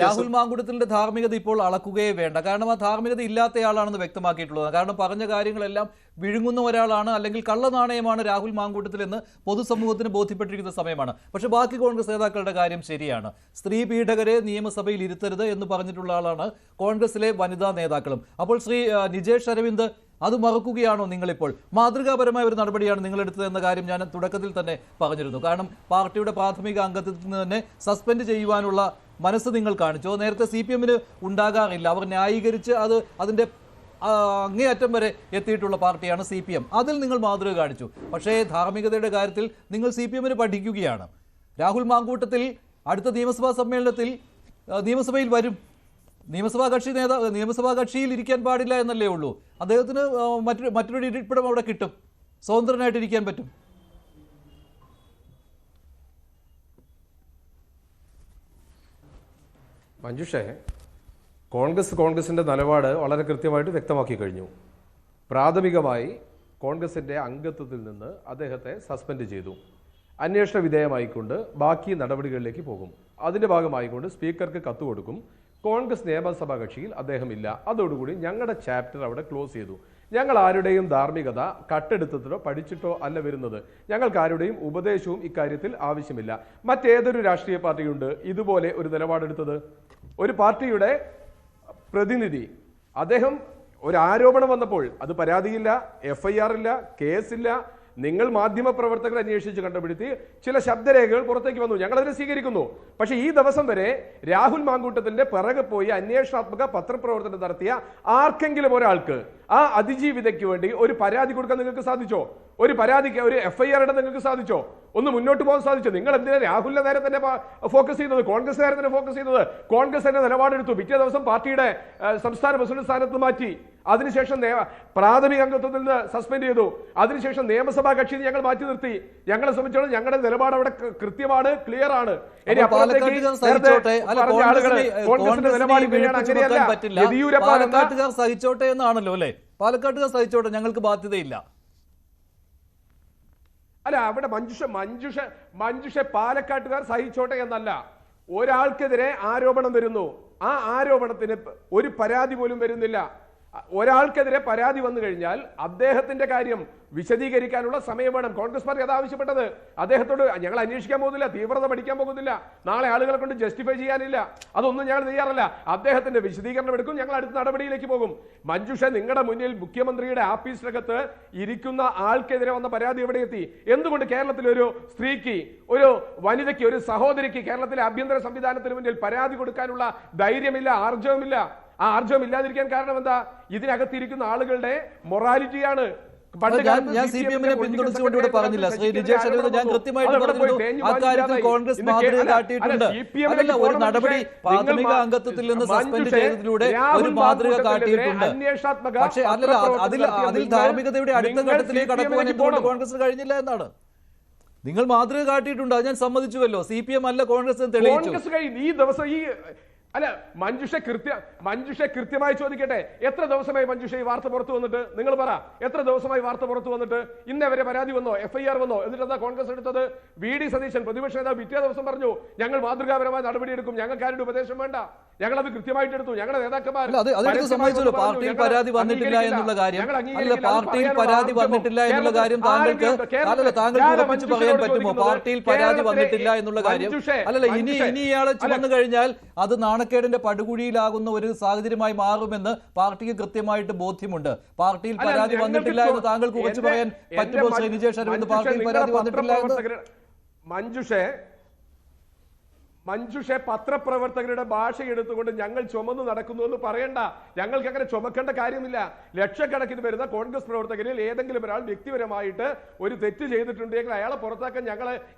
രാഹുൽ മാങ്കുടത്തിന്റെ ധാർമ്മികത ഇപ്പോൾ അളക്കുകയേ വേണ്ട. കാരണം ആ ധാർമ്മികത ഇല്ലാത്തയാളാണെന്ന് വ്യക്തമാക്കിയിട്ടുള്ളത്. കാരണം പറഞ്ഞ കാര്യങ്ങളെല്ലാം വിഴുങ്ങുന്ന ഒരാളാണ്, അല്ലെങ്കിൽ കള്ളനാണയമാണ് രാഹുൽ മാങ്കൂട്ടത്തിൽ എന്ന് പൊതുസമൂഹത്തിന് ബോധ്യപ്പെട്ടിരിക്കുന്ന സമയമാണ്. പക്ഷെ ബാക്കി കോൺഗ്രസ് നേതാക്കളുടെ കാര്യം ശരിയാണ്. സ്ത്രീ പീഡകരെ നിയമസഭയിൽ ഇരുത്തരുത് എന്ന് പറഞ്ഞിട്ടുള്ള ആളാണ് കോൺഗ്രസിലെ വനിതാ നേതാക്കളും. അപ്പോൾ ശ്രീ നിജേഷ് അരവിന്ദ് അത് മറക്കുകയാണോ നിങ്ങളിപ്പോൾ? മാതൃകാപരമായ ഒരു നടപടിയാണ് നിങ്ങളെടുത്തത് എന്ന കാര്യം ഞാൻ തുടക്കത്തിൽ തന്നെ പറഞ്ഞിരുന്നു. കാരണം പാർട്ടിയുടെ പ്രാഥമിക അംഗത്തിൽ നിന്ന് തന്നെ സസ്പെൻഡ് ചെയ്യുവാനുള്ള മനസ്സ് നിങ്ങൾ കാണിച്ചു. നേരത്തെ CPM ഉണ്ടാകാറില്ല. അവർ ന്യായീകരിച്ച് അതിൻ്റെ അങ്ങേയറ്റം വരെ എത്തിയിട്ടുള്ള പാർട്ടിയാണ് CPM. അതിൽ നിങ്ങൾ മാതൃക കാണിച്ചു. പക്ഷേ ധാർമ്മികതയുടെ കാര്യത്തിൽ നിങ്ങൾ CPM പഠിക്കുകയാണ്. രാഹുൽ മാങ്കൂട്ടത്തിൽ അടുത്ത നിയമസഭാ സമ്മേളനത്തിൽ നിയമസഭയിൽ വരും. നിയമസഭാ കക്ഷിയിൽ ഇരിക്കാൻ പാടില്ല എന്നല്ലേ ഉള്ളൂ. അദ്ദേഹത്തിന് മറ്റൊരു ഇരിപ്പിടം അവിടെ കിട്ടും, സ്വതന്ത്രനായിട്ട് ഇരിക്കാൻ പറ്റും. മഞ്ജുഷേ, കോൺഗ്രസിൻ്റെ നിലപാട് വളരെ കൃത്യമായിട്ട് വ്യക്തമാക്കി കഴിഞ്ഞു. പ്രാഥമികമായി കോൺഗ്രസിൻ്റെ അംഗത്വത്തിൽ നിന്ന് അദ്ദേഹത്തെ സസ്പെൻഡ് ചെയ്തു. അന്വേഷണ വിധേയമായിക്കൊണ്ട് ബാക്കി നടപടികളിലേക്ക് പോകും. അതിൻ്റെ ഭാഗമായിക്കൊണ്ട് സ്പീക്കർക്ക് കത്ത് കൊടുക്കും. കോൺഗ്രസ് നിയമസഭാ കക്ഷിയിൽ അദ്ദേഹമില്ല. അതോടുകൂടി ഞങ്ങളുടെ ചാപ്റ്റർ അവിടെ ക്ലോസ് ചെയ്തു. ഞങ്ങൾ ആരുടെയും ധാർമ്മികത കട്ടെടുത്തിട്ടോ പഠിച്ചിട്ടോ അല്ല വരുന്നത്. ഞങ്ങൾക്ക് ആരുടെയും ഉപദേശവും ഇക്കാര്യത്തിൽ ആവശ്യമില്ല. മറ്റേതൊരു രാഷ്ട്രീയ പാർട്ടിയുണ്ട് ഇതുപോലെ ഒരു നിലപാടെടുത്തത്? ഒരു പാർട്ടിയുടെ പ്രതിനിധി അദ്ദേഹം ഒരു ആരോപണം വന്നപ്പോൾ അത് പരാതിയില്ല, FIR ഇല്ല, കേസില്ല. നിങ്ങൾ മാധ്യമ പ്രവർത്തകർ അന്വേഷിച്ച് കണ്ടുപിടുത്തി ചില ശബ്ദരേഖകൾ പുറത്തേക്ക് വന്നു. ഞങ്ങളതിനെ സ്വീകരിക്കുന്നു. പക്ഷേ ഈ ദിവസം വരെ രാഹുൽ മാങ്കൂട്ടത്തിന്റെ പിറകെ പോയി അന്വേഷണാത്മക പത്രപ്രവർത്തനം നടത്തിയ ആർക്കെങ്കിലും ഒരാൾക്ക് ആ അതിജീവിതയ്ക്ക് വേണ്ടി ഒരു പരാതി കൊടുക്കാൻ നിങ്ങൾക്ക് സാധിച്ചോ? ഒരു പരാതിക്ക് ഒരു FIR ഇടാൻ നിങ്ങൾക്ക് സാധിച്ചോ? ഒന്ന് മുന്നോട്ട് പോകാൻ സാധിച്ചോ? നിങ്ങൾ എന്തിനാ രാഹുലിന്റെ നേരെ തന്നെ ഫോക്കസ് ചെയ്തത്? കോൺഗ്രസ് നേരെ തന്നെ ഫോക്കസ് ചെയ്തത്? കോൺഗ്രസ് തന്നെ നിലപാടെടുത്തു. പിറ്റേ ദിവസം പാർട്ടിയുടെ സംസ്ഥാന പ്രസിഡന്റ് സ്ഥാനത്ത് മാറ്റി. അതിനുശേഷം പ്രാഥമിക അംഗത്വത്തിൽ നിന്ന് സസ്പെൻഡ് ചെയ്തു. അതിനുശേഷം നിയമസഭാ കക്ഷി ഞങ്ങൾ മാറ്റി നിർത്തി. ഞങ്ങളെ സംബന്ധിച്ചോളം ഞങ്ങളുടെ നിലപാട് അവിടെ കൃത്യമാണ്, ക്ലിയർ ആണ്. ഇനി അപ്പുറത്തേക്ക് കോൺഗ്രസിന്റെ നിലപാട് പാലക്കാട്ടുകാർ സഹിച്ചോട്ടെ എന്നാണല്ലോ അല്ലെ? പാലക്കാട്ടുകാർ സഹിച്ചോട്ടെ, ഞങ്ങൾക്ക് ബാധ്യതയില്ല. അല്ല, അവിടെ മഞ്ജുഷ പാലക്കാട്ടുകാർ സഹിച്ചോട്ടെ എന്നല്ല. ഒരാൾക്കെതിരെ ആരോപണം വരുന്നു, ആ ആരോപണത്തിന് ഒരു പരാതി പോലും വരുന്നില്ല. ഒരാൾക്കെതിരെ പരാതി വന്നു കഴിഞ്ഞാൽ അദ്ദേഹത്തിന്റെ കാര്യം വിശദീകരിക്കാനുള്ള സമയം വേണം. കോൺഗ്രസ് പാർട്ടി അത് ആവശ്യപ്പെട്ടത്. അദ്ദേഹത്തോട് ഞങ്ങൾ അന്വേഷിക്കാൻ പോകുന്നില്ല, തീവ്രത പഠിക്കാൻ പോകുന്നില്ല, നാളെ ആളുകളെ കൊണ്ട് ജസ്റ്റിഫൈ ചെയ്യാനില്ല, അതൊന്നും ഞങ്ങൾ തയ്യാറല്ല. അദ്ദേഹത്തിന്റെ വിശദീകരണം എടുക്കും, ഞങ്ങൾ അടുത്ത നടപടിയിലേക്ക് പോകും. മഞ്ജുഷ, നിങ്ങളുടെ മുന്നിൽ മുഖ്യമന്ത്രിയുടെ ആഫീസിനകത്ത് ഇരിക്കുന്ന ആൾക്കെതിരെ വന്ന പരാതി എവിടെ എത്തി? എന്തുകൊണ്ട് കേരളത്തിലെ ഒരു സ്ത്രീക്ക്, ഒരു വനിതയ്ക്ക്, ഒരു സഹോദരിക്ക് കേരളത്തിലെ ആഭ്യന്തര സംവിധാനത്തിന് മുന്നിൽ പരാതി കൊടുക്കാനുള്ള ധൈര്യമില്ല, ആർജവമില്ല? ആ ആർജവം ഇല്ലാതിരിക്കാൻ കാരണം എന്താ? ഇതിനകത്തിരിക്കുന്ന ആളുകളുടെ മൊറാലിറ്റിയാണ്. ഞാൻ CPM പിന്തുണച്ചുകൊണ്ട് ഇവിടെ പറഞ്ഞില്ല. ശ്രീ നിജേഷ് അരവിന്ദ്, ഞാൻ കൃത്യമായിട്ട് പറഞ്ഞിരുന്നു അക്കാര്യത്തിൽ കോൺഗ്രസ് മാതൃക കാട്ടിയിട്ടുണ്ട്. അതല്ല, ഒരു നടപടി പ്രാഥമിക അംഗത്വത്തിൽ നിന്ന് സസ്പെൻഡ് ചെയ്തതിലൂടെ ഒരു മാതൃക കാട്ടിയിട്ടുണ്ട്. പക്ഷേ അല്ലല്ല, അതിൽ ധാർമ്മികതയുടെ അടുത്ത ഘട്ടത്തിലേക്ക് കടക്കുവാൻ എന്തുകൊണ്ട് കോൺഗ്രസിന് കഴിഞ്ഞില്ല എന്നാണ്. നിങ്ങൾ മാതൃക കാട്ടിയിട്ടുണ്ട്, അത് ഞാൻ സമ്മതിച്ചുവല്ലോ. CPM അല്ല കോൺഗ്രസ് തെളിയിച്ചു. ഈ ദിവസം അല്ല, മഞ്ജുഷ കൃത്യമായി ചോദിക്കട്ടെ, എത്ര ദിവസമായി മഞ്ജുഷ ഈ വാർത്ത പുറത്തു വന്നിട്ട്? നിങ്ങൾ പറ, എത്ര ദിവസമായി വാർത്ത പുറത്തു വന്നിട്ട്? ഇന്നവരെ പരാതി വന്നോ? FIR വന്നോ? എന്നിട്ട് എന്താ കോൺഗ്രസ് എടുത്തത്? VD സതീശൻ പ്രതിപക്ഷ നേതാവ് പിറ്റേ ദിവസം പറഞ്ഞു, ഞങ്ങൾ മാതൃകാപരമായ നടപടിയെടുക്കും, ഞങ്ങൾക്ക് ആരുടെ ഉപദേശം വേണ്ട, ഞങ്ങളത് കൃത്യമായിട്ട് എടുത്തു. ഞങ്ങളുടെ നേതാക്കന്മാർ പാർട്ടിയിൽ പരാതി വന്നിട്ടില്ല എന്നുള്ള കാര്യം, അല്ല പാർട്ടിയിൽ പരാതി വന്നിട്ടില്ല എന്നുള്ള കാര്യം താങ്കൾക്ക് ഉറപ്പിച്ച് പറയാൻ പറ്റുമോ? പാർട്ടിയിൽ പരാതി വന്നിട്ടില്ല എന്നുള്ള കാര്യം അല്ലല്ല, ഇനി ഇയാളെ വന്നു കഴിഞ്ഞാൽ അത് നാണക്കേടിന്റെ പടുകുഴിയിലാകുന്ന ഒരു സാഹചര്യമായി മാറുമെന്ന് പാർട്ടിക്ക് കൃത്യമായിട്ട് ബോധ്യമുണ്ട്. പാർട്ടിയിൽ പരാതി വന്നിട്ടില്ല എന്ന് താങ്കൾക്ക് ഉറച്ചു പറയാൻ പറ്റുമോ ശ്രീ നിജേഷ് അരവിന്ദ്? പാർട്ടിയിൽ പരാതി വന്നിട്ടില്ല എന്ന് മഞ്ജുഷെ പത്രപ്രവർത്തകരുടെ ഭാഷ എടുത്തുകൊണ്ട് ഞങ്ങൾ ചുമന്നു നടക്കുന്നു എന്ന് പറയണ്ട. ഞങ്ങൾക്ക് അങ്ങനെ ചുമക്കേണ്ട കാര്യമില്ല. ലക്ഷക്കണക്കിന് വരുന്ന കോൺഗ്രസ് പ്രവർത്തകരിൽ ഏതെങ്കിലും ഒരാൾ വ്യക്തിപരമായിട്ട് ഒരു തെറ്റ് ചെയ്തിട്ടുണ്ടെങ്കിൽ അയാളെ പുറത്താക്കാൻ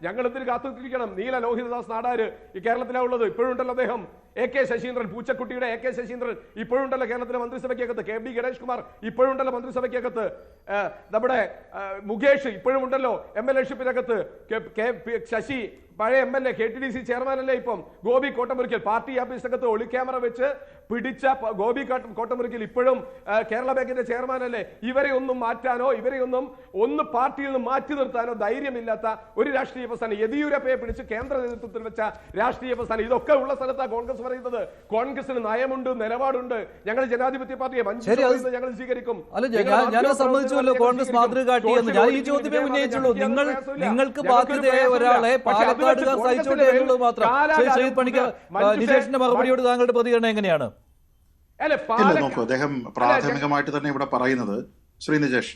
ഞങ്ങൾ എന്തിന് കാത്തിരിക്കണം? നീല ലോഹിതദാസ് നാടാര് ഈ കേരളത്തിലാണ് ഉള്ളത്, ഇപ്പോഴുണ്ടല്ലോ അദ്ദേഹം. AK ശശീന്ദ്രൻ, പൂച്ചക്കുട്ടിയുടെ AK ശശീന്ദ്രൻ ഇപ്പോഴുണ്ടല്ലോ കേരളത്തിലെ മന്ത്രിസഭയ്ക്കകത്ത്. KB ഗണേഷ് കുമാർ ഇപ്പോഴുണ്ടല്ലോ മന്ത്രിസഭയ്ക്കകത്ത്. നമ്മുടെ മുകേഷ് ഇപ്പോഴും ഉണ്ടല്ലോ MLA ഷിപ്പിനകത്ത്. ശശി പഴയ MLA KTDC ചെയർമാൻ അല്ലേ ഇപ്പം. ഗോപി കോട്ടമുറിക്കൽ പാർട്ടി ഓഫീസിനകത്ത് ഒളി ക്യാമറ വെച്ച് പിടിച്ച ഗോപി കോട്ടമുറിക്കൽ ഇപ്പോഴും കേരള ബാങ്കിന്റെ ചെയർമാനല്ലേ? ഇവരെ ഒന്നും മാറ്റാനോ ഇവരെ ഒന്ന് പാർട്ടിയിൽ നിന്ന് മാറ്റി നിർത്താനോ ധൈര്യമില്ലാത്ത ഒരു രാഷ്ട്രീയ പ്രസ്ഥാനം, യെദ്യൂരപ്പയെ പിടിച്ച് കേന്ദ്ര നേതൃത്വത്തിൽ വെച്ച രാഷ്ട്രീയ പ്രസ്ഥാനം. ഇതൊക്കെ ഉള്ള സ്ഥലത്താണ് കോൺഗ്രസ് പറയുന്നത്. കോൺഗ്രസിന് നയമുണ്ട്, നിലപാടുണ്ട്. ഞങ്ങൾ ജനാധിപത്യ പാർട്ടിയെ ഞങ്ങൾ സ്വീകരിക്കും. ഞാൻ സമ്മതിച്ചുവല്ലോ കോൺഗ്രസ് മാതൃക കാട്ടിയെന്ന്. ഞാൻ ഈ ചോദ്യമേ ഉന്നയിച്ചുള്ളൂ. നിങ്ങൾക്ക് ബാധ്യതയായ ഒരാളെ പാലക്കാടുകാർ സഹിച്ചോട്ടെ എന്നുള്ളത് മാത്രം. ശ്രീ പണിക്കർ, നിജേഷിന്റെ മറുപടിയോട് താങ്കളുടെ പ്രതികരണം എങ്ങനെയാണ്? നോക്കൂ, അദ്ദേഹം പ്രാഥമികമായിട്ട് തന്നെ ഇവിടെ പറയുന്നത്, ശ്രീ നിജേഷ്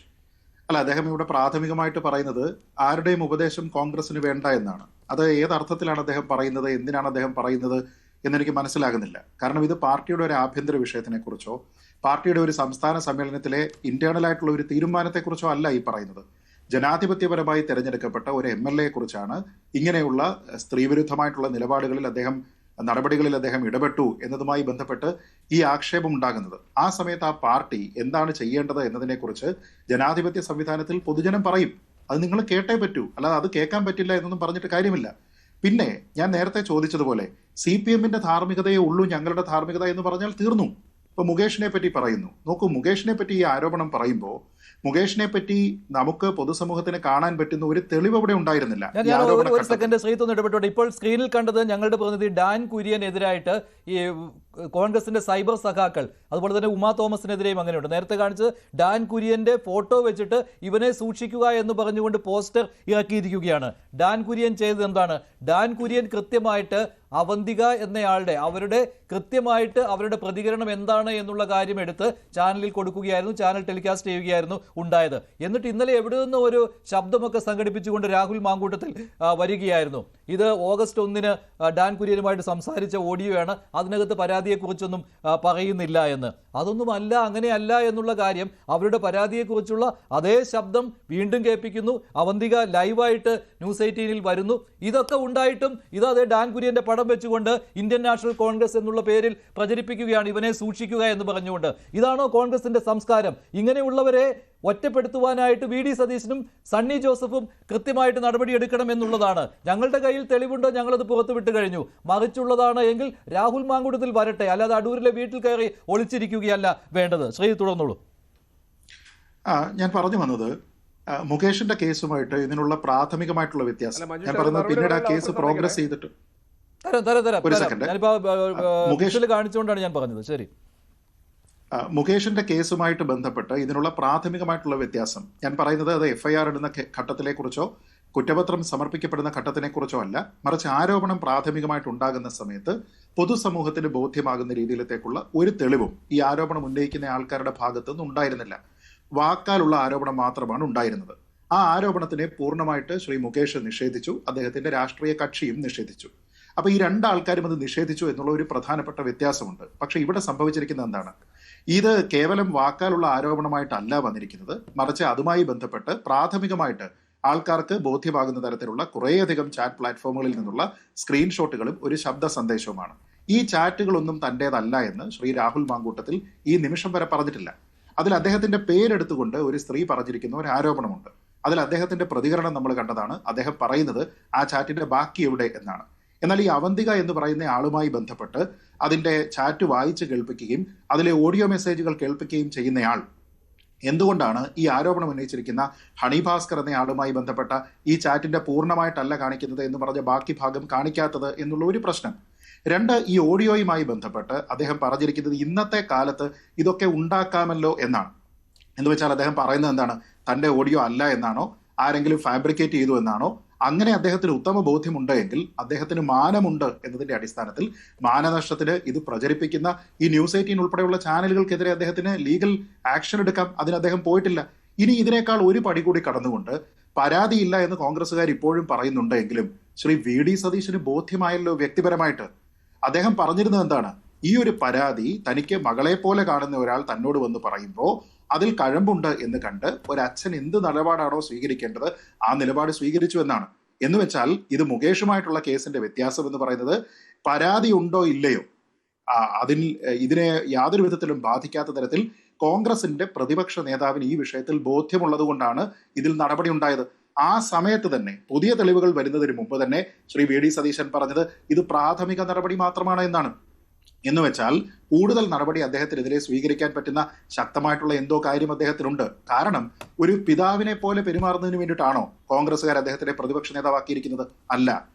അദ്ദേഹം ഇവിടെ പ്രാഥമികമായിട്ട് പറയുന്നത് ആരുടെയും ഉപദേശം കോൺഗ്രസിന് വേണ്ട എന്നാണ്. അത് ഏതർത്ഥത്തിലാണ് അദ്ദേഹം പറയുന്നത്, എന്തിനാണ് അദ്ദേഹം പറയുന്നത് എന്നെനിക്ക് മനസ്സിലാകുന്നില്ല. കാരണം ഇത് പാർട്ടിയുടെ ഒരു ആഭ്യന്തര വിഷയത്തിനെ കുറിച്ചോ പാർട്ടിയുടെ ഒരു സംസ്ഥാന സമ്മേളനത്തിലെ ഇന്റേണൽ ആയിട്ടുള്ള ഒരു തീരുമാനത്തെക്കുറിച്ചോ അല്ല ഈ പറയുന്നത്. ജനാധിപത്യപരമായി തെരഞ്ഞെടുക്കപ്പെട്ട ഒരു MLA കുറിച്ചാണ് ഇങ്ങനെയുള്ള സ്ത്രീവിരുദ്ധമായിട്ടുള്ള നടപടികളിൽ അദ്ദേഹം ഇടപെട്ടു എന്നതുമായി ബന്ധപ്പെട്ട് ഈ ആക്ഷേപം ഉണ്ടാകുന്നത്. ആ സമയത്ത് ആ പാർട്ടി എന്താണ് ചെയ്യേണ്ടത് എന്നതിനെക്കുറിച്ച് ജനാധിപത്യ സംവിധാനത്തിൽ പൊതുജനം പറയും. അത് നിങ്ങൾ കേട്ടേ പറ്റൂ, അല്ലാതെ അത് കേൾക്കാൻ പറ്റില്ല എന്നൊന്നും പറഞ്ഞിട്ട് കാര്യമില്ല. പിന്നെ ഞാൻ നേരത്തെ ചോദിച്ചതുപോലെ CPM-ന്റെ ധാർമ്മികതയേ ഉള്ളൂ ഞങ്ങളുടെ ധാർമ്മികത എന്ന് പറഞ്ഞാൽ തീർന്നു. ഇപ്പൊ മുകേഷിനെ പറ്റി പറയുന്നു. നോക്കൂ, മുകേഷിനെ പറ്റി ഈ ആരോപണം പറയുമ്പോൾ മുകേഷിനെ പറ്റി നമുക്ക് പൊതുസമൂഹത്തിന് കാണാൻ പറ്റുന്ന ഒരു തെളിവ് അവിടെ ഉണ്ടായിരുന്നില്ല. ഒരു സെക്കൻഡ് ശ്രീത്തൊന്ന് ഇടപെട്ടോട്ടെ. ഇപ്പോൾ സ്ക്രീനിൽ കണ്ടത് ഞങ്ങളുടെ പ്രതിനിധി ഡാൻ കുര്യനെതിരായിട്ട് ഈ കോൺഗ്രസിന്റെ സൈബർ സഖാക്കൾ, അതുപോലെ തന്നെ ഉമാ തോമസിനെതിരെയും അങ്ങനെയുണ്ട്. നേരത്തെ കാണിച്ചത് ഡാൻ കുര്യന്റെ ഫോട്ടോ വെച്ചിട്ട് ഇവനെ സൂക്ഷിക്കുക എന്ന് പറഞ്ഞുകൊണ്ട് പോസ്റ്റർ ഇറക്കിയിരിക്കുകയാണ്. ഡാൻ കുര്യൻ ചെയ്തത് എന്താണ്? ഡാൻ കുര്യൻ കൃത്യമായിട്ട് അവന്തിക എന്നയാളുടെ കൃത്യമായിട്ട് അവരുടെ പ്രതികരണം എന്താണ് എന്നുള്ള കാര്യം എടുത്ത് ചാനലിൽ കൊടുക്കുകയായിരുന്നു, ചാനൽ ടെലികാസ്റ്റ് ചെയ്യുകയായിരുന്നു ഉണ്ടായത്. എന്നിട്ട് ഇന്നലെ എവിടെ നിന്നോ ഒരു ശബ്ദമൊക്കെ സംഘടിപ്പിച്ചുകൊണ്ട് രാഹുൽ മാങ്കൂട്ടത്തിൽ വരികയായിരുന്നു. ഇത് ഓഗസ്റ്റ് 1 ഡാൻ കുര്യനുമായിട്ട് സംസാരിച്ച ഓഡിയോയാണ്. അതിനകത്ത് പരാതിയെക്കുറിച്ചൊന്നും പറയുന്നില്ല എന്ന്. അതൊന്നും അല്ല, അങ്ങനെയല്ല എന്നുള്ള കാര്യം അവരുടെ പരാതിയെക്കുറിച്ചുള്ള അതേ ശബ്ദം വീണ്ടും കേൾപ്പിക്കുന്നു. അവന്തിക ലൈവായിട്ട് ന്യൂസ് 18-ൽ വരുന്നു. ഇതൊക്കെ ഉണ്ടായിട്ടും അതേ ഡാൻ കുര്യന്റെ പടം വെച്ചുകൊണ്ട് ഇന്ത്യൻ നാഷണൽ കോൺഗ്രസ് എന്നുള്ള പേരിൽ പ്രചരിപ്പിക്കുകയാണ്, ഇവനെ സൂക്ഷിക്കുക എന്ന് പറഞ്ഞുകൊണ്ട്. ഇതാണോ കോൺഗ്രസിന്റെ സംസ്കാരം? ഇങ്ങനെയുള്ളവരെ ഒറ്റപ്പെടുത്തുവാനായിട്ട് VD സതീശനും സണ്ണി ജോസഫും കൃത്യമായിട്ട് നടപടിയെടുക്കണം എന്നുള്ളതാണ്. ഞങ്ങളുടെ കയ്യിൽ തെളിവുണ്ടോ, ഞങ്ങളത് പുറത്തുവിട്ട് കഴിഞ്ഞു. മറിച്ചുള്ളതാണ് എങ്കിൽ രാഹുൽ മാങ്കൂട്ടത്തിൽ വരട്ടെ, അല്ലാതെ അടൂരിലെ വീട്ടിൽ കയറി ഒളിച്ചിരിക്കുകയല്ല വേണ്ടത്. ശ്രീ തുടർന്നോളൂ. ഞാൻ പറഞ്ഞു വന്നത് മുകേഷിന്റെ കേസുമായിട്ട് ഇതിനുള്ള പ്രാഥമികമായിട്ടുള്ള വ്യത്യാസം ഞാൻ പറയുന്നത്, പിന്നീട് ആ കേസ് പ്രോഗ്രസ് ചെയ്തിട്ട് കാണിച്ചുകൊണ്ടാണ് ഞാൻ പറഞ്ഞത്. ശരി, മുകേഷിന്റെ കേസുമായിട്ട് ബന്ധപ്പെട്ട് ഇതിനുള്ള പ്രാഥമികമായിട്ടുള്ള വ്യത്യാസം ഞാൻ പറയുന്നത് അത് FIR ഇടുന്ന ഘട്ടത്തിലെ കുറിച്ചോ കുറ്റപത്രം സമർപ്പിക്കപ്പെടുന്ന ഘട്ടത്തിനെ കുറിച്ചോ അല്ല, മറിച്ച് ആരോപണം പ്രാഥമികമായിട്ട് ഉണ്ടാകുന്ന സമയത്ത് പൊതുസമൂഹത്തിന് ബോധ്യമാകുന്ന രീതിയിലത്തേക്കുള്ള ഒരു തെളിവും ഈ ആരോപണം ഉന്നയിക്കുന്ന ആൾക്കാരുടെ ഭാഗത്തുനിന്ന് ഉണ്ടായിരുന്നില്ല. വാക്കാലുള്ള ആരോപണം മാത്രമാണ് ഉണ്ടായിരുന്നത്. ആ ആരോപണത്തിനെ പൂർണ്ണമായിട്ട് ശ്രീ മുകേഷ് നിഷേധിച്ചു, അദ്ദേഹത്തിന്റെ രാഷ്ട്രീയ കക്ഷിയും നിഷേധിച്ചു. അപ്പൊ ഈ രണ്ടാൾക്കാരും അത് നിഷേധിച്ചു എന്നുള്ള ഒരു പ്രധാനപ്പെട്ട വ്യത്യാസമുണ്ട്. പക്ഷെ ഇവിടെ സംഭവിച്ചിരിക്കുന്നത് എന്താണ്? ഇത് കേവലം വാക്കാലുള്ള ആരോപണമായിട്ടല്ല വന്നിരിക്കുന്നത്, മറിച്ച് അതുമായി ബന്ധപ്പെട്ട് പ്രാഥമികമായിട്ട് ആൾക്കാർക്ക് ബോധ്യമാകുന്ന തരത്തിലുള്ള കുറേയധികം ചാറ്റ് പ്ലാറ്റ്ഫോമുകളിൽ നിന്നുള്ള സ്ക്രീൻഷോട്ടുകളും ഒരു ശബ്ദ സന്ദേശവുമാണ്. ഈ ചാറ്റുകളൊന്നും തന്റേതല്ല എന്ന് ശ്രീ രാഹുൽ മാങ്കൂട്ടത്തിൽ ഈ നിമിഷം വരെ പറഞ്ഞിട്ടില്ല. അതിൽ അദ്ദേഹത്തിന്റെ പേരെടുത്തുകൊണ്ട് ഒരു സ്ത്രീ പറഞ്ഞിരിക്കുന്ന ഒരു ആരോപണമുണ്ട്. അതിൽ അദ്ദേഹത്തിന്റെ പ്രതികരണം നമ്മൾ കണ്ടതാണ്. അദ്ദേഹം പറയുന്നത് ആ ചാറ്റിന്റെ ബാക്കി എവിടെ എന്നാണ്. എന്നാൽ ഈ അവന്തിക എന്ന് പറയുന്ന ആളുമായി ബന്ധപ്പെട്ട് അതിന്റെ ചാറ്റ് വായിച്ച് കേൾപ്പിക്കുകയും അതിലെ ഓഡിയോ മെസ്സേജുകൾ കേൾപ്പിക്കുകയും ചെയ്യുന്നയാൾ എന്തുകൊണ്ടാണ് ഈ ആരോപണം ഉന്നയിച്ചിരിക്കുന്ന ഹണി ഭാസ്കർ എന്ന ആളുമായി ബന്ധപ്പെട്ട ഈ ചാറ്റിന്റെ പൂർണ്ണമായിട്ടല്ല കാണിക്കുന്നത് എന്ന് പറഞ്ഞ ബാക്കി ഭാഗം കാണിക്കാത്തത് എന്നുള്ള ഒരു പ്രശ്നം. 2, ഈ ഓഡിയോയുമായി ബന്ധപ്പെട്ട് അദ്ദേഹം പറഞ്ഞിരിക്കുന്നത് ഇന്നത്തെ കാലത്ത് ഇതൊക്കെ ഉണ്ടാക്കാമല്ലോ എന്നാണ്. എന്ന് വെച്ചാൽ അദ്ദേഹം പറയുന്നത് എന്താണ്? തന്റെ ഓഡിയോ അല്ല എന്നാണോ, ആരെങ്കിലും ഫാബ്രിക്കേറ്റ് ചെയ്തു എന്നാണോ? അങ്ങനെ അദ്ദേഹത്തിന് ഉത്തമ ബോധ്യമുണ്ടെങ്കിൽ അദ്ദേഹത്തിന് മാനമുണ്ട് എന്നതിന്റെ അടിസ്ഥാനത്തിൽ മാനനഷ്ടത്തിന് ഇത് പ്രചരിപ്പിക്കുന്ന ഈ ന്യൂസ് 18 ഉൾപ്പെടെയുള്ള ചാനലുകൾക്കെതിരെ അദ്ദേഹത്തിന് ലീഗൽ ആക്ഷൻ എടുക്കാം. അതിന് അദ്ദേഹം പോയിട്ടില്ല. ഇനി ഇതിനേക്കാൾ ഒരു പടി കൂടി കടന്നുകൊണ്ട് പരാതിയില്ല എന്ന് കോൺഗ്രസ്സുകാർ ഇപ്പോഴും പറയുന്നുണ്ടെങ്കിലും ശ്രീ VD സതീശന് ബോധ്യമായല്ലോ വ്യക്തിപരമായിട്ട്. അദ്ദേഹം പറഞ്ഞിരുന്നത് എന്താണ്? ഈ ഒരു പരാതി തനിക്ക് മകളെ പോലെ കാണുന്ന ഒരാൾ തന്നോട് വന്ന് പറയുമ്പോൾ അതിൽ കഴമ്പുണ്ട് എന്ന് കണ്ട് ഒരച്ഛൻ എന്ത് നിലപാടാണോ സ്വീകരിക്കേണ്ടത് ആ നിലപാട് സ്വീകരിച്ചു എന്നാണ്. എന്ന് വെച്ചാൽ ഇത് മുകേഷുമായിട്ടുള്ള കേസിന്റെ വ്യത്യാസം എന്ന് പറയുന്നത് പരാതി ഉണ്ടോ ഇല്ലയോ ഇതിനെ യാതൊരു വിധത്തിലും ബാധിക്കാത്ത തരത്തിൽ കോൺഗ്രസിന്റെ പ്രതിപക്ഷ നേതാവിന് ഈ വിഷയത്തിൽ ബോധ്യമുള്ളത് കൊണ്ടാണ് ഇതിൽ നടപടി ഉണ്ടായത്. ആ സമയത്ത് തന്നെ പുതിയ തെളിവുകൾ വരുന്നതിന് മുമ്പ് തന്നെ ശ്രീ VD സതീശൻ പറഞ്ഞത് ഇത് പ്രാഥമിക നടപടി മാത്രമാണ് എന്നാണ്. എന്ന് വെച്ചാൽ കൂടുതൽ നടപടി അദ്ദേഹത്തിനെതിരെ സ്വീകരിക്കാൻ പറ്റുന്ന ശക്തമായിട്ടുള്ള എന്തോ കാര്യം അദ്ദേഹത്തിനുണ്ട്. കാരണം ഒരു പിതാവിനെ പോലെ പെരുമാറുന്നതിന് വേണ്ടിയിട്ടാണോ കോൺഗ്രസ്സുകാർ അദ്ദേഹത്തിനെ പ്രതിപക്ഷ നേതാവാക്കിയിരിക്കുന്നത്? അല്ല,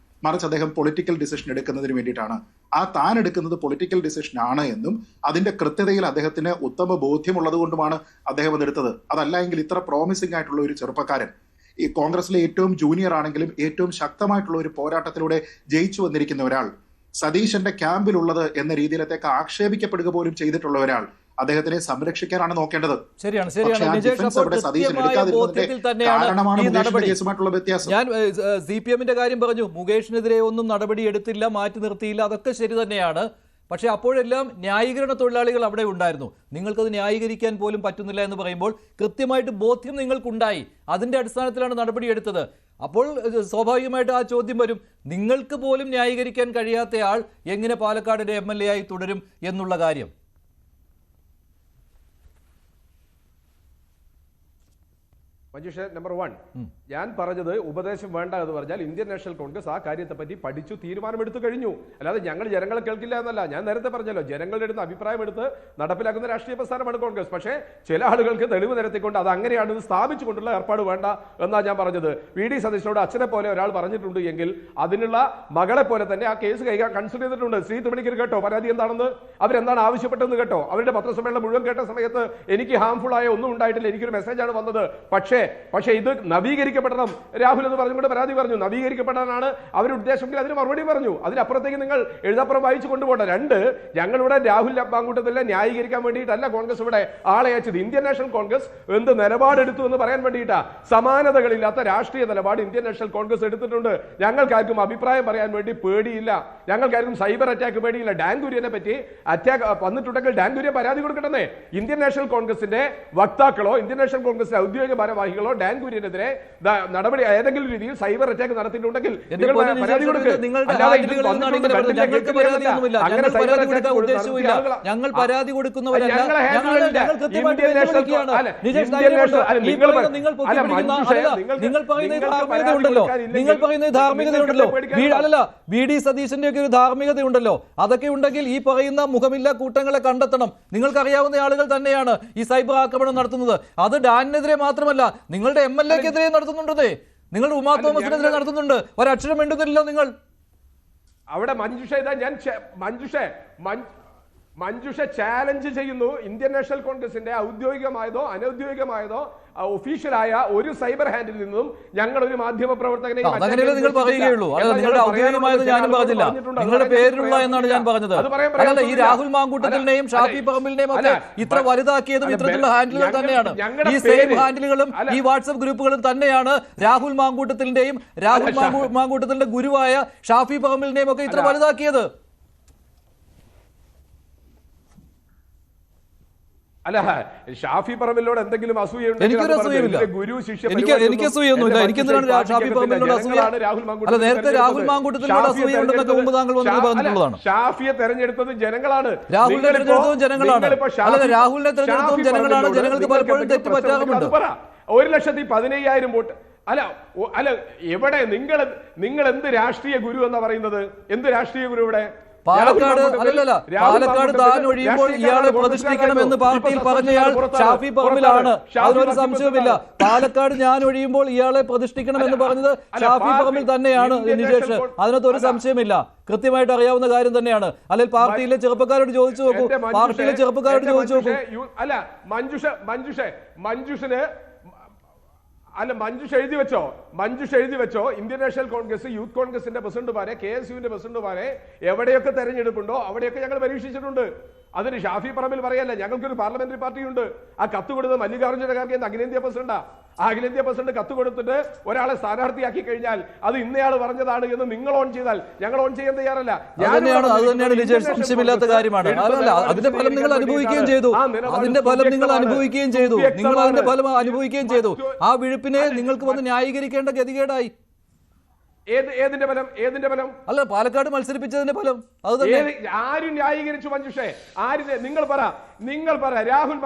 മറിച്ച് അദ്ദേഹം പൊളിറ്റിക്കൽ ഡിസിഷൻ എടുക്കുന്നതിന് വേണ്ടിയിട്ടാണ്. താൻ എടുക്കുന്നത് പൊളിറ്റിക്കൽ ഡിസിഷൻ ആണ് എന്നും അതിന്റെ കൃത്യതയിൽ അദ്ദേഹത്തിന് ഉത്തമ ബോധ്യമുള്ളത് കൊണ്ടുമാണ് അദ്ദേഹം അതെടുത്തത്. അതല്ല എങ്കിൽ ഇത്ര പ്രോമിസിംഗ് ആയിട്ടുള്ള ഒരു ചെറുപ്പക്കാരൻ, ഈ കോൺഗ്രസിലെ ഏറ്റവും ജൂനിയർ ആണെങ്കിലും ഏറ്റവും ശക്തമായിട്ടുള്ള ഒരു പോരാട്ടത്തിലൂടെ ജയിച്ചു വന്നിരിക്കുന്ന ഒരാൾ, സതീശന്റെ ക്യാമ്പിലുള്ളത് എന്ന രീതിയിലത്തേക്ക് ആക്ഷേപിക്കപ്പെടുക പോലും ചെയ്തിട്ടുള്ള ഒരാൾ, അദ്ദേഹത്തിനെ സംരക്ഷിക്കാനാണ് നോക്കേണ്ടത്. ശരിയാണ്. ഞാൻ CPM-ന്റെ കാര്യം പറഞ്ഞു, മുകേഷിനെതിരെ ഒന്നും നടപടി എടുത്തില്ല, മാറ്റി നിർത്തിയില്ല, അതൊക്കെ ശരി തന്നെയാണ്. പക്ഷേ അപ്പോഴെല്ലാം ന്യായീകരണ തൊഴിലാളികൾ അവിടെ ഉണ്ടായിരുന്നു. നിങ്ങൾക്കത് ന്യായീകരിക്കാൻ പോലും പറ്റുന്നില്ല എന്ന് പറയുമ്പോൾ കൃത്യമായിട്ട് ബോധ്യം നിങ്ങൾക്കുണ്ടായി, അതിന്റെ അടിസ്ഥാനത്തിലാണ് നടപടിയെടുത്തത്. അപ്പോൾ സ്വാഭാവികമായിട്ട് ആ ചോദ്യം വരും, നിങ്ങൾക്ക് പോലും ന്യായീകരിക്കാൻ കഴിയാത്തയാൾ എങ്ങനെ പാലക്കാടിന്റെ MLA ആയി തുടരും എന്നുള്ള കാര്യം. മഞ്ജുഷ, നമ്പർ 1, ഞാൻ പറഞ്ഞത് ഉപദേശം വേണ്ട എന്ന് പറഞ്ഞാൽ ഇന്ത്യൻ നാഷണൽ കോൺഗ്രസ് ആ കാര്യത്തെ പറ്റി പഠിച്ചു തീരുമാനമെടുത്തു കഴിഞ്ഞു. അല്ലാതെ ഞങ്ങൾ ജനങ്ങളെ കേൾക്കില്ല എന്നല്ല. ഞാൻ നേരത്തെ പറഞ്ഞല്ലോ, ജനങ്ങളുടെ അടുത്ത് അഭിപ്രായം എടുത്ത് നടപ്പിലാക്കുന്ന രാഷ്ട്രീയ പ്രസ്ഥാനമാണ് കോൺഗ്രസ്. പക്ഷേ ചില ആളുകൾക്ക് തെളിവ് നിരത്തിക്കൊണ്ട് അത് അങ്ങനെയാണെന്ന് സ്ഥാപിച്ചുകൊണ്ടുള്ള ഏർപ്പാട് വേണ്ട എന്നാണ് ഞാൻ പറഞ്ഞത്. VD സതീശനോട് അച്ഛനെ പോലെ ഒരാൾ പറഞ്ഞിട്ടുണ്ട് എങ്കിൽ അതിനുള്ള മകളെ പോലെ തന്നെ ആ കേസ് കൺസിഡർ ചെയ്തിട്ടുണ്ട്. ശ്രീ തുമണിക്കർ കേട്ടോ പരാതി എന്താണെന്ന്, അവരെന്താണ് ആവശ്യപ്പെട്ടതെന്ന് കേട്ടോ. അവരുടെ പത്രസമ്മേളനം മുഴുവൻ കേട്ട സമയത്ത് എനിക്ക് ഹാംഫുൾ ആയ ഒന്നും ഉണ്ടായിട്ടില്ല, എനിക്കൊരു മെസ്സേജാണ് വന്നത്. പക്ഷേ ഇത് നവീകരിക്കപ്പെടണം രാഹുൽ എന്ന് പറഞ്ഞുകൊണ്ട് പരാതി പറഞ്ഞു. നവീകരിക്കപ്പെടാനാണ് അവരുടെ ഉദ്ദേശമെങ്കിൽ അതിന് മറുപടി പറഞ്ഞു. അതിനപ്പുറത്തേക്ക് നിങ്ങൾ എഴുതപ്പുറം വായിച്ചു കൊണ്ടുപോകണ്ട. 2, ഞങ്ങളിവിടെ രാഹുൽ മാങ്കൂട്ടത്തിലെ ന്യായീകരിക്കാൻ വേണ്ടിയിട്ടല്ല കോൺഗ്രസ് ഇവിടെ ആളെ അയച്ചത്. ഇന്ത്യൻ നാഷണൽ കോൺഗ്രസ് എന്ത് നിലപാടെടുത്തു എന്ന് പറയാൻ വേണ്ടിയിട്ടാ. സമാനതകളില്ലാത്ത രാഷ്ട്രീയ നിലപാട് ഇന്ത്യൻ നാഷണൽ കോൺഗ്രസ് എടുത്തിട്ടുണ്ട്. ഞങ്ങൾക്കാർക്കും അഭിപ്രായം പറയാൻ വേണ്ടി പേടിയില്ല, ഞങ്ങൾക്കാർക്കും സൈബർ അറ്റാക്ക് പേടിയില്ല. ഡാങ്കുര്യനെ പറ്റി അറ്റാക്ക് വന്നിട്ടുണ്ടെങ്കിൽ ഡാങ്കുര്യൻ പരാതി കൊടുക്കണമെന്നേ. ഇന്ത്യൻ നാഷണൽ കോൺഗ്രസിന്റെ വക്താക്കളോ ഇന്ത്യൻ നാഷണൽ കോൺഗ്രസിന്റെ ഔദ്യോഗിക ഭാരവാഹികളോ ഡാങ്കുര്യനെതിരെ നടപടി ഏതെങ്കിലും രീതിയിൽ സൈബർ അറ്റാക്ക് നടത്തിയിട്ടുണ്ടെങ്കിൽ പരാതി കൊടുക്കുക. ഞങ്ങൾ പരാതി കൊടുക്കുന്നവരല്ല. നിങ്ങൾ പറയുന്ന ധാർമ്മികതയുണ്ടല്ലോ, അല്ലല്ല, VD സതീശന്റെ ഒക്കെ ഒരു ധാർമ്മികതയുണ്ടല്ലോ. അതൊക്കെ ഉണ്ടെങ്കിൽ ഈ പറയുന്ന മുഖമില്ല കൂട്ടങ്ങളെ കണ്ടെത്തണം. നിങ്ങൾക്കറിയാവുന്ന ആളുകൾ തന്നെയാണ് ഈ സൈബർ ആക്രമണം നടത്തുന്നത്. അത് ഡാനിനെതിരെ മാത്രമല്ല, നിങ്ങളുടെ MLA-ക്കെതിരെ നടത്തുന്നുണ്ടേ, നിങ്ങളുടെ ഉമാ തോമസിനെതിരെ നടത്തുന്നുണ്ട്. ഒരക്ഷരം വേണ്ടുന്നില്ലല്ലോ നിങ്ങൾ അവിടെ. മഞ്ജുഷ ചാലഞ്ച് ചെയ്യുന്നു. ഇന്ത്യൻ നാഷണൽ കോൺഗ്രസിന്റെ ഔദ്യോഗികമായതോ അനൌദ്യോഗികമായതോ ഒഫീഷ്യലായ ഒരു സൈബർ ഹാൻഡിൽ നിന്നും ഞങ്ങൾ ഒരു മാധ്യമ പ്രവർത്തകനെ നിങ്ങൾ പറയുകയുള്ളൂ. നിങ്ങളുടെ ഔദ്യോഗികമായത് ഞാനും പറഞ്ഞില്ല, നിങ്ങളുടെ പേരിലുള്ള എന്നാണ് ഞാൻ പറഞ്ഞത്. അല്ല, ഈ രാഹുൽ മാങ്കൂട്ടത്തിനെയും ഷാഫി പറമ്പിലിനെയും ഒക്കെ ഇത്ര വലുതാക്കിയതും ഇത്തരത്തിലുള്ള ഹാൻഡിലുകൾ തന്നെയാണ്. ഈ സെയിം ഹാൻഡിലുകളും ഈ വാട്സ്ആപ്പ് ഗ്രൂപ്പുകളും തന്നെയാണ് രാഹുൽ മാങ്കൂട്ടത്തിന്റെയും മാങ്കൂട്ടത്തിന്റെ ഗുരുവായ ഷാഫി പറമ്പിലിനെയും ഒക്കെ ഇത്ര വലുതാക്കിയത്. അല്ല, ഷാഫി പറമ്പിലിനോട് എന്തെങ്കിലും അസൂയുണ്ടെങ്കിൽ ഗുരു ശിഷ്യ എനിക്ക് അസൂയൊന്നുമില്ല. എനിക്കെന്തിനാണ് ഷാഫി പറമ്പിലിനോട് അസൂയ? അല്ല, നേരത്തെ രാഹുൽ മാങ്കൂട്ടത്തിനോട് അസൂയ ഉണ്ടെന്നൊക്കെ മുമ്പ് താങ്കൾ പറഞ്ഞിട്ടുള്ളതാണ്. ഷാഫിയെ തെരഞ്ഞെടുത്തത് ജനങ്ങളാണ്, രാഹുലിനെ തെരഞ്ഞെടുത്തതും ജനങ്ങളാണ്. അല്ല, രാഹുലിനെ തെരഞ്ഞെടുത്തതും ജനങ്ങളാണ്. ജനങ്ങൾക്ക് പലപ്പോഴും തെറ്റ് പറ്റാറുമുണ്ട്. 1,15,000 വോട്ട്. അല്ല, എവിടെ നിങ്ങൾ എന്ത് രാഷ്ട്രീയ ഗുരു എന്നാ പറയുന്നത്? എന്ത് രാഷ്ട്രീയ ഗുരു ഇവിടെ? പാലക്കാട് അല്ലല്ല, പാലക്കാട് താൻ ഒഴിയുമ്പോൾ ഇയാളെ പ്രതിഷ്ഠിക്കണമെന്ന് പാർട്ടിയിൽ പറഞ്ഞയാൾ ഷാഫി പറമ്പിലാണ്. അതിനൊരു സംശയവുമില്ല. പാലക്കാട് ഞാൻ ഒഴിയുമ്പോൾ ഇയാളെ പ്രതിഷ്ഠിക്കണമെന്ന് പറഞ്ഞത് ഷാഫി പറമ്പിൽ തന്നെയാണ് നിജേഷ്. അതിനകത്ത് ഒരു സംശയമില്ല. കൃത്യമായിട്ട് അറിയാവുന്ന കാര്യം തന്നെയാണ്. അല്ലെങ്കിൽ പാർട്ടിയിലെ ചെറുപ്പക്കാരോട് ചോദിച്ചു നോക്കൂ, പാർട്ടിയിലെ ചെറുപ്പക്കാരോട് ചോദിച്ചു നോക്കൂ. അല്ല, മഞ്ജുഷ എഴുതി വെച്ചോ. ഇന്ത്യൻ നാഷണൽ കോൺഗ്രസ്, യൂത്ത് കോൺഗ്രസിന്റെ പ്രസിഡന്റുമാരെ, KSUവിന്റെ പ്രസിഡന്റുമാരെ എവിടെയൊക്കെ തെരഞ്ഞെടുപ്പുണ്ടോ അവിടെയൊക്കെ ഞങ്ങൾ പരീക്ഷിച്ചിട്ടുണ്ട്. അതിന് ഷാഫി പറമ്പിൽ പറയല്ല, ഞങ്ങൾക്കൊരു പാർലമെന്ററി പാർട്ടിയുണ്ട്. ആ കത്ത് കൊടുത്തത് മല്ലികാർജ്ജുന ഖാർഗെ എന്ന അഖിലേന്ത്യാ പ്രസിഡന്റാ. ആ അഖിലേന്ത്യാ പ്രസിഡന്റ് കത്ത് കൊടുത്തിട്ട് ഒരാളെ സ്ഥാനാർത്ഥിയാക്കി കഴിഞ്ഞാൽ അത് ഇന്നയാൾ പറഞ്ഞതാണ് എന്ന് നിങ്ങൾ ഓൺ ചെയ്താൽ ഞങ്ങൾ ഓൺ ചെയ്യാൻ തയ്യാറല്ല. അത് തന്നെയാണ് നിജേഷ്, സംശയമില്ലാത്ത കാര്യമാണ്. അതിന്റെ ഫലം നിങ്ങൾ അനുഭവിക്കുകയും ചെയ്തു. അതിന്റെ ഫലം നിങ്ങൾ അനുഭവിക്കുകയും ചെയ്തു. നിങ്ങൾ അതിന്റെ ഫലം അനുഭവിക്കുകയും ചെയ്തു. ആ വിഴുപ്പിനെ നിങ്ങൾക്ക് വന്ന് ന്യായീകരിക്കേണ്ട ഗതികേടായി. ഏതിന്റെ ഫലം? അല്ല, പാലക്കാട് മത്സരിപ്പിച്ചതിന്റെ ഫലം. അത് ആരും ന്യായീകരിച്ചു മഞ്ജുഷേ? നിങ്ങൾ പറ. രാഹുൽ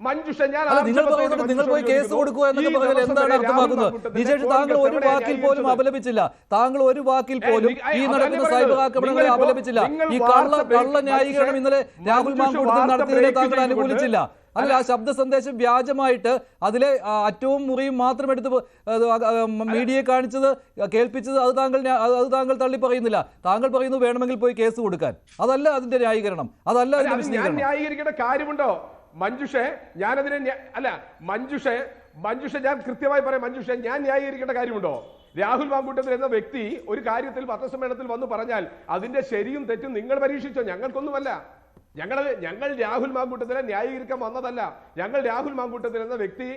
മഞ്ജുഷ, ഞാൻ അല്ല, നിങ്ങൾ പറയുന്നത് നിങ്ങൾ പോയി കേസ് കൊടുക്കുക എന്നൊക്കെ പറഞ്ഞാൽ എന്താണ് അർത്ഥമാക്കുന്നത്? നിജേഷ്, താങ്കൾ ഒരു വാക്കിൽ പോലും അപലപിച്ചില്ല. താങ്കൾ ഒരു വാക്കിൽ പോലും ഈ നടക്കുന്ന സൈബർ ആക്രമണങ്ങളെ അപലപിച്ചില്ല. ഈ കള്ള ന്യായീകരണം ഇന്നലെ രാഹുൽ മാങ്കൂട്ടത്തിൽ നടത്തിയതിനെ താങ്കൾ അനുകൂലിച്ചില്ല. അല്ല, ആ ശബ്ദ സന്ദേശം വ്യാജമായിട്ട് അതിലെ അറ്റവും മുറിയും മാത്രം എടുത്ത് മീഡിയയെ കാണിച്ചത്, കേൾപ്പിച്ചത്, അത് താങ്കൾ തള്ളി പറയുന്നില്ല. താങ്കൾ പറയുന്നു വേണമെങ്കിൽ പോയി കേസ് കൊടുക്കാൻ. അതല്ല അതിന്റെ ന്യായീകരണം, അതല്ല അതിന്റെ വിശദീകരണം. ന്യായീകരിക്കേണ്ട കാര്യമുണ്ടോ മഞ്ജുഷെ? ഞാനതിനെ അല്ല മഞ്ജുഷ ഞാൻ കൃത്യമായി പറയാം. മഞ്ജുഷ, ഞാൻ ന്യായീകരിക്കേണ്ട കാര്യമുണ്ടോ? രാഹുൽ മാങ്കൂട്ടത്തിൽ എന്ന വ്യക്തി ഒരു കാര്യത്തിൽ പത്രസമ്മേളനത്തിൽ വന്ന് പറഞ്ഞാൽ അതിന്റെ ശരിയും തെറ്റും നിങ്ങൾ പരീക്ഷിച്ചോ? ഞങ്ങൾക്കൊന്നുമല്ല. ഞങ്ങൾ രാഹുൽ മാങ്കൂട്ടത്തിനെ ന്യായീകരിക്കാൻ വന്നതല്ല. ഞങ്ങൾ രാഹുൽ മാങ്കൂട്ടത്തിൽ എന്ന വ്യക്തി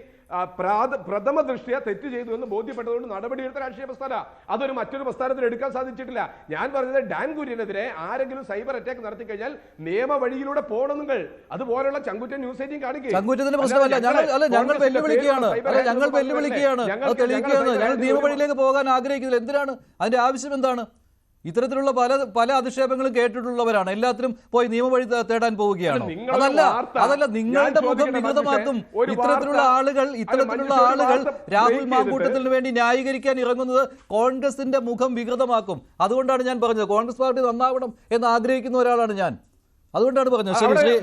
പ്രഥമ ദൃഷ്ടിയ തെറ്റ് ചെയ്തു എന്ന് ബോധ്യപ്പെട്ടതുകൊണ്ട് നടപടിയെടുത്ത രാഷ്ട്രീയ പ്രസ്ഥാന. അതൊരു മറ്റൊരു പ്രസ്ഥാനത്തിൽ എടുക്കാൻ സാധിച്ചിട്ടില്ല. ഞാൻ പറഞ്ഞത് ഡാൻ കുര്യനെതിരെ ആരെങ്കിലും സൈബർ അറ്റാക്ക് നടത്തി കഴിഞ്ഞാൽ നിയമ വഴിയിലൂടെ പോകണം. നിങ്ങൾ അതുപോലുള്ള ചങ്കുറ്റൻ ന്യൂസേജിങ് കാണിക്കുക. ചങ്കുറ്റത്തിന്റെ പ്രശ്നമല്ല, ഞങ്ങൾ വെല്ലുവിളിക്കുകയാണ്. ഞങ്ങൾ തെളിയിക്കുകയാണ്. ഞങ്ങൾ നിയമവഴിയിലേക്ക് പോകാൻ ആഗ്രഹിക്കുന്നില്ല. എന്തിനാണ്? അതിന്റെ ആവശ്യം എന്താണ്? ഇത്തരത്തിലുള്ള പല അധിക്ഷേപങ്ങളും കേട്ടിട്ടുള്ളവരാണ്. എല്ലാത്തിനും പോയി നിയമവഴി തേടാൻ പോവുകയാണോ? അതല്ല നിങ്ങളുടെ മുഖം വികൃതമാക്കും. ഇത്തരത്തിലുള്ള ആളുകൾ രാഹുൽ മാങ്കൂട്ടത്തിന് വേണ്ടി ന്യായീകരിക്കാൻ ഇറങ്ങുന്നത് കോൺഗ്രസിന്റെ മുഖം വികൃതമാക്കും. അതുകൊണ്ടാണ് ഞാൻ പറഞ്ഞത് കോൺഗ്രസ് പാർട്ടി നന്നാവണം എന്ന് ആഗ്രഹിക്കുന്ന ഒരാളാണ് ഞാൻ. അതുകൊണ്ടാണ് പറഞ്ഞത്. ശരി,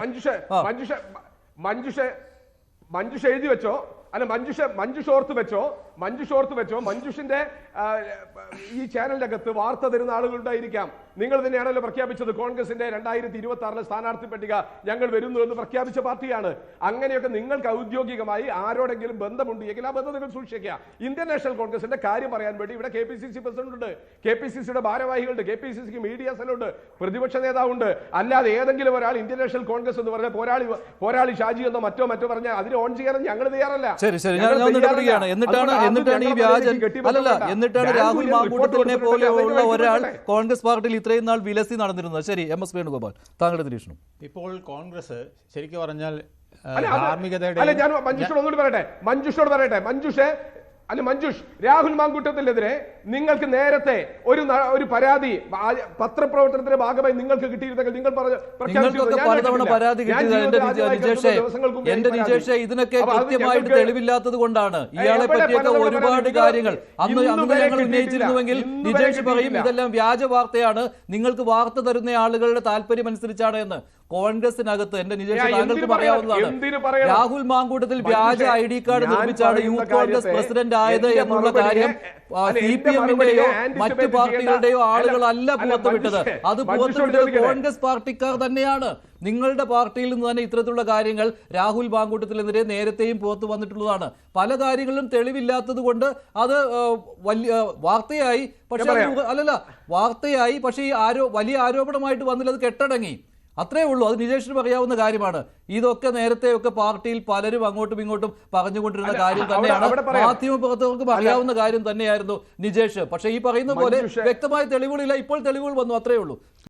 മഞ്ജുഷ എഴുതി വെച്ചോ. അല്ല, മഞ്ജുഷ ഓർത്ത് വെച്ചോ. മഞ്ജുഷിന്റെ ഈ ചാനലിന്റെ അകത്ത് വാർത്ത തരുന്ന ആളുകളുണ്ടായിരിക്കാം. നിങ്ങൾ തന്നെയാണല്ലോ പ്രഖ്യാപിച്ചത് കോൺഗ്രസിന്റെ 2026 സ്ഥാനാർത്ഥി പട്ടിക ഞങ്ങൾ വരുന്നു എന്ന് പ്രഖ്യാപിച്ച പാർട്ടിയാണ്. അങ്ങനെയൊക്കെ നിങ്ങൾക്ക് ഔദ്യോഗികമായി ആരോടെങ്കിലും ബന്ധമുണ്ടെങ്കിൽ ആ ബന്ധം നിങ്ങൾ സൂക്ഷിക്കുക. ഇന്ത്യൻ നാഷണൽ കോൺഗ്രസിന്റെ കാര്യം പറയാൻ വേണ്ടി ഇവിടെ KPCC പ്രസിഡന്റ് ഉണ്ട്, KPCCയുടെ ഭാരവാഹികളുണ്ട്, KPCCക്ക് മീഡിയ സെല്ലുണ്ട്, പ്രതിപക്ഷ നേതാവുണ്ട്. അല്ലാതെ ഏതെങ്കിലും ഒരാൾ ഇന്ത്യൻ നാഷണൽ കോൺഗ്രസ് എന്ന് പറഞ്ഞാൽ പോരാളി ഷാജി എന്നോ മറ്റോ പറഞ്ഞാൽ അതിന് ഓൺ ചെയ്യാനും ഞങ്ങൾ തയ്യാറല്ല. എന്നിട്ടാണ് രാഹുൽ മാങ്കൂട്ടത്തിനെ പോലെയുള്ള ഒരാൾ കോൺഗ്രസ് പാർട്ടിയിൽ ഇത്രയും നാൾ വിലസി നടന്നിരുന്നത്. ശരി, MS വേണുഗോപാൽ, താങ്കളുടെ നിരീക്ഷണം. ഇപ്പോൾ കോൺഗ്രസ് ശരിക്കും പറഞ്ഞാൽ മഞ്ജുഷോട് പറയട്ടെ. മഞ്ജുഷ്, രാഹുൽ മാങ്കൂട്ടത്തിനെതിരെ നിങ്ങൾക്ക് നേരത്തെ ഒരു പരാതി പത്രപ്രവർത്തനത്തിന്റെ ഭാഗമായി നിങ്ങൾക്ക് കിട്ടിയിരുന്നെങ്കിൽ നിങ്ങൾ പലതവണ പരാതി കിട്ടിയത് എന്റെ നിജേഷ് ഇതിനൊക്കെ കൃത്യമായിട്ട് തെളിവില്ലാത്തത് കൊണ്ടാണ്. ഇയാളെ പറ്റിയൊക്കെ ഒരുപാട് കാര്യങ്ങൾ അന്ന് ഞങ്ങൾ ഉന്നയിച്ചിരുന്നുവെങ്കിൽ നിജേഷ് പറയും ഇതെല്ലാം വ്യാജ വാർത്തയാണ്, നിങ്ങൾക്ക് വാർത്ത തരുന്ന ആളുകളുടെ താല്പര്യം അനുസരിച്ചാണ് എന്ന്. കോൺഗ്രസിനകത്ത് എന്റെ നിജേഷ് താങ്കൾക്ക് പറയാവുന്നതാണ്, രാഹുൽ മാങ്കൂട്ടത്തിൽ വ്യാജ ID കാർഡ് നിർമ്മിച്ചാണ് യൂത്ത് കോൺഗ്രസ് പ്രസിഡന്റ് ആയത് എന്നുള്ള കാര്യം CPM-ന്റെയോ മറ്റു പാർട്ടികളുടെയോ ആളുകളല്ല പുറത്തുവിട്ടത്. അത് പുറത്തുവിട്ടത് കോൺഗ്രസ് പാർട്ടിക്കാർ തന്നെയാണ്. നിങ്ങളുടെ പാർട്ടിയിൽ നിന്ന് തന്നെ ഇത്തരത്തിലുള്ള കാര്യങ്ങൾ രാഹുൽ മാങ്കൂട്ടത്തിനെതിരെ നേരത്തെയും പുറത്തു വന്നിട്ടുള്ളതാണ്. പല കാര്യങ്ങളിലും തെളിവില്ലാത്തത് കൊണ്ട് അത് വലിയ വാർത്തയായി. പക്ഷേ ഈ വലിയ ആരോപണമായിട്ട് വന്നില്ല, അത് കെട്ടടങ്ങി. അത്രേ ഉള്ളൂ. അത് നിജേഷിന് പറയാവുന്ന കാര്യമാണ്. ഇതൊക്കെ നേരത്തെയൊക്കെ പാർട്ടിയിൽ പലരും അങ്ങോട്ടും ഇങ്ങോട്ടും പറഞ്ഞുകൊണ്ടിരുന്ന കാര്യം തന്നെയാണ്. മാധ്യമ പ്രവർത്തകർക്ക് അറിയാവുന്ന കാര്യം തന്നെയായിരുന്നു നിജേഷ്. പക്ഷേ ഈ പറയുന്ന പോലെ വ്യക്തമായ തെളിവുകളില്ല. ഇപ്പോൾ തെളിവുകൾ വന്നു, അത്രേ ഉള്ളൂ.